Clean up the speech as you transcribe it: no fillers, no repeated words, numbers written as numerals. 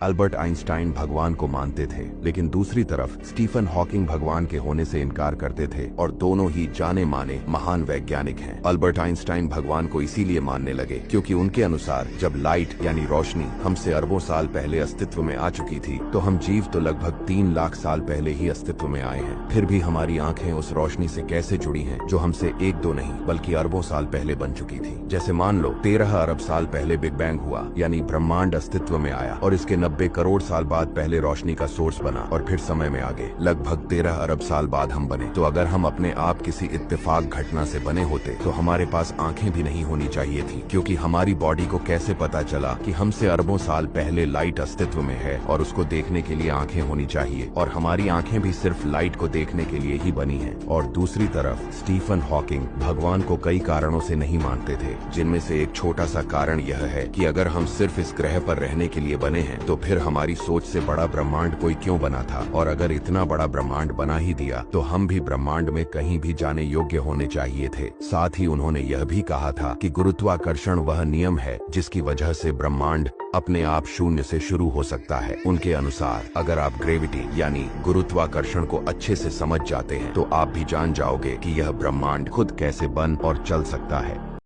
Albert Einstein भगवान को मानते थे, लेकिन दूसरी तरफ स्टीफन हॉकिंग भगवान के होने से इनकार करते थे और दोनों ही जाने माने महान वैज्ञानिक हैं। अल्बर्ट आइंस्टाइन भगवान को इसीलिए मानने लगे क्योंकि उनके अनुसार जब लाइट यानी रोशनी हमसे अरबों साल पहले अस्तित्व में आ चुकी थी, तो हम जीव तो लगभग 3 लाख साल पहले ही अस्तित्व में आए हैं। फिर भी हमारी आंखें उस रोशनी से कैसे जुड़ी हैं जो हमसे 1-2 नहीं बल्कि अरबों साल पहले बन चुकी थी। जैसे मान लो 13 अरब साल पहले बिग बैंग हुआ, यानी ब्रह्मांड अस्तित्व में आया और इसके 90 करोड़ साल बाद पहले रोशनी का सोर्स बना और फिर समय में आगे लगभग 13 अरब साल बाद हम बने। तो अगर हम अपने आप किसी इत्तेफाक घटना से बने होते तो हमारे पास आंखें भी नहीं होनी चाहिए थी, क्योंकि हमारी बॉडी को कैसे पता चला कि हमसे अरबों साल पहले लाइट अस्तित्व में है और उसको देखने के लिए आंखें होनी चाहिए, और हमारी आंखें भी सिर्फ लाइट को देखने के लिए ही बनी हैं। और दूसरी तरफ स्टीफन हॉकिंग भगवान को कई कारणों से नहीं मानते थे, जिनमें से एक छोटा सा कारण यह है कि अगर हम सिर्फ इस ग्रह पर रहने के लिए बने हैं तो फिर हमारी सोच से बड़ा ब्रह्मांड कोई क्यों बना था, और अगर इतना बड़ा ब्रह्मांड बना ही दिया तो हम भी ब्रह्मांड में कहीं भी जाने योग्य होने चाहिए थे। साथ ही उन्होंने यह भी कहा था कि गुरुत्वाकर्षण वह नियम है जिसकी वजह से ब्रह्मांड अपने आप शून्य से शुरू हो सकता है। उनके अनुसार अगर आप ग्रेविटी यानी गुरुत्वाकर्षण को अच्छे से समझ जाते हैं तो आप भी जान जाओगे कि यह ब्रह्मांड खुद कैसे बन और चल सकता है।